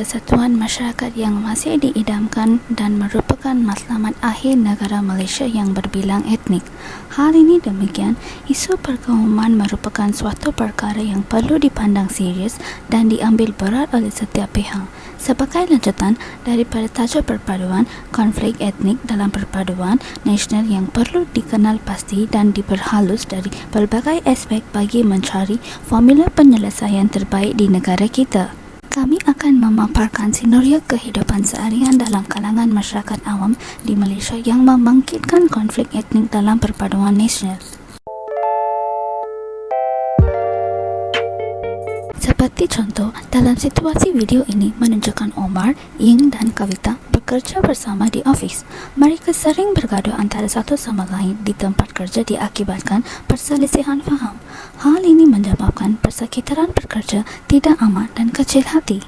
kesatuan masyarakat yang masih diidamkan dan merupakan matlamat akhir negara Malaysia yang berbilang etnik. Hal ini demikian, isu perkauman merupakan suatu perkara yang perlu dipandang serius dan diambil berat oleh setiap pihak. Sebagai lanjutan daripada tajuk perpaduan, konflik etnik dalam perpaduan nasional yang perlu dikenal pasti dan diperhalus dari pelbagai aspek bagi mencari formula penyelesaian terbaik di negara kita. Kami akan memaparkan senario kehidupan seharian dalam kalangan masyarakat awam di Malaysia yang membangkitkan konflik etnik dalam perpaduan nasional. Seperti contoh, dalam situasi video ini menunjukkan Omar, Ying dan Kavita bekerja bersama di ofis. Mereka sering bergaduh antara satu sama lain di tempat kerja diakibatkan perselisihan faham. Hal ini menyebabkan persekitaran bekerja tidak aman dan kecil hati.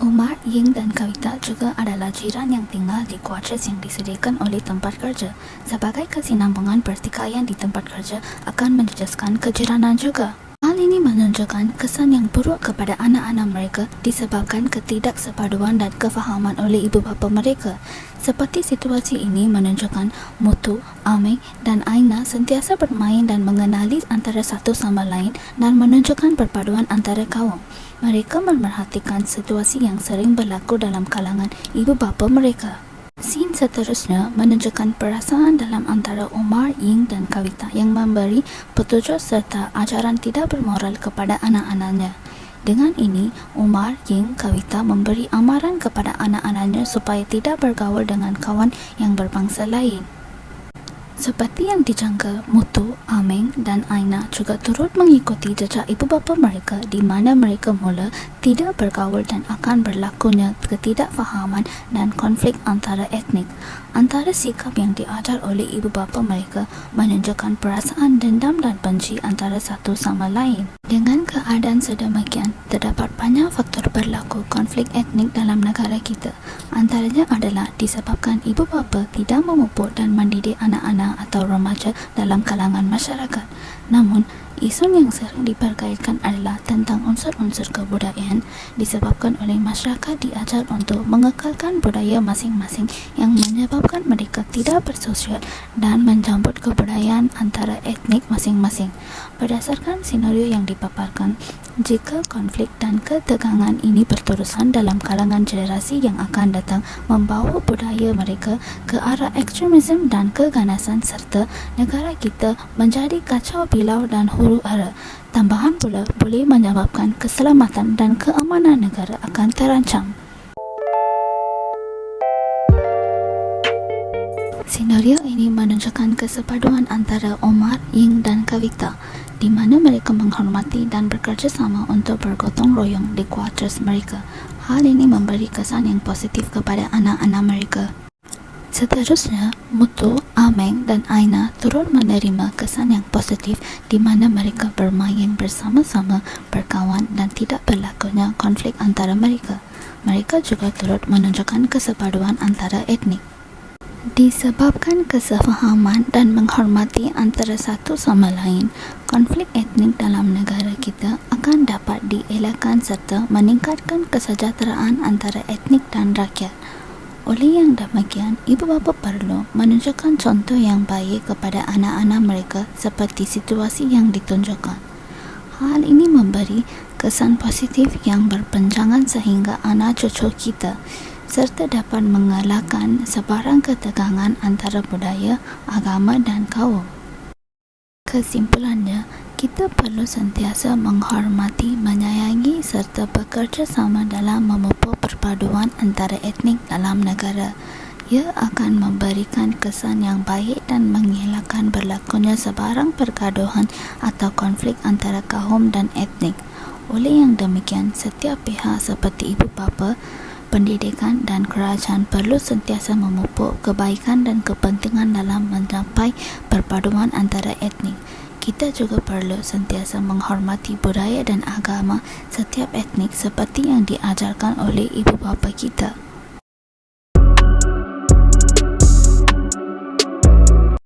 Omar, Ying dan Kavita juga adalah jiran yang tinggal di kuartus yang disediakan oleh tempat kerja. Sebagai kesinambungan pertikaian di tempat kerja akan menjejaskan kejiranan juga. Hal ini menunjukkan kesan yang buruk kepada anak-anak mereka disebabkan ketidaksepaduan dan kefahaman oleh ibu bapa mereka. Seperti situasi ini menunjukkan Mutu, Aming dan Aina sentiasa bermain dan mengenali antara satu sama lain dan menunjukkan perpaduan antara kaum. Mereka memerhatikan situasi yang sering berlaku dalam kalangan ibu bapa mereka. Scene seterusnya menunjukkan perasaan dalam antara Omar, Ying dan Kavita yang memberi petunjuk serta ajaran tidak bermoral kepada anak-anaknya. Dengan ini, Omar, Ying, Kavita memberi amaran kepada anak-anaknya supaya tidak bergaul dengan kawan yang berbangsa lain. Seperti yang dijangka, Mutu, Aming dan Aina juga turut mengikuti jejak ibu bapa mereka di mana mereka mula tidak bergaul dan akan berlakunya ketidakfahaman dan konflik antara etnik. Antara sikap yang diajar oleh ibu bapa mereka menunjukkan perasaan dendam dan benci antara satu sama lain. Dengan keadaan sedemikian, terdapat banyak faktor berlaku konflik etnik dalam negara kita. Antaranya adalah disebabkan ibu bapa tidak memupuk dan mendidik anak-anak atau remaja dalam kalangan masyarakat. Namun, isu yang sering diperkaitkan adalah tentang unsur-unsur kebudayaan disebabkan oleh masyarakat diajar untuk mengekalkan budaya masing-masing yang menyebabkan mereka tidak bersosial dan menjemput kebudayaan antara etnik masing-masing. Berdasarkan senario yang dipaparkan, jika konflik dan ketegangan ini berterusan dalam kalangan generasi yang akan datang membawa budaya mereka ke arah ekstremisme dan keganasan serta negara kita menjadi kacau bilau dan huru hara. Tambahan pula boleh menyebabkan keselamatan dan keamanan negara akan terancam. Senario ini menunjukkan kesepaduan antara Omar, Ying dan Kavita di mana mereka menghormati dan bekerja sama untuk bergotong royong di kuartus mereka. Hal ini memberi kesan yang positif kepada anak-anak mereka. Seterusnya, Mutu, Aming dan Aina turut menerima kesan yang positif di mana mereka bermain bersama-sama, berkawan dan tidak berlakunya konflik antara mereka. Mereka juga turut menunjukkan kesepaduan antara etnik. Disebabkan kesefahaman dan menghormati antara satu sama lain, konflik etnik dalam negara kita akan dapat dielakkan serta meningkatkan kesejahteraan antara etnik dan rakyat. Oleh yang demikian, ibu bapa perlu menunjukkan contoh yang baik kepada anak-anak mereka seperti situasi yang ditunjukkan. Hal ini memberi kesan positif yang berpanjangan sehingga anak cucu kita serta dapat mengalahkan sebarang ketegangan antara budaya, agama dan kaum. Kesimpulannya, kita perlu sentiasa menghormati, menyayangi serta bekerja sama dalam memupuk perpaduan antara etnik dalam negara. Ia akan memberikan kesan yang baik dan mengelakkan berlakunya sebarang pergaduhan atau konflik antara kaum dan etnik. Oleh yang demikian, setiap pihak seperti ibu bapa, pendidikan dan kerajaan perlu sentiasa memupuk kebaikan dan kepentingan dalam mencapai perpaduan antara etnik. Kita juga perlu sentiasa menghormati budaya dan agama setiap etnik seperti yang diajarkan oleh ibu bapa kita.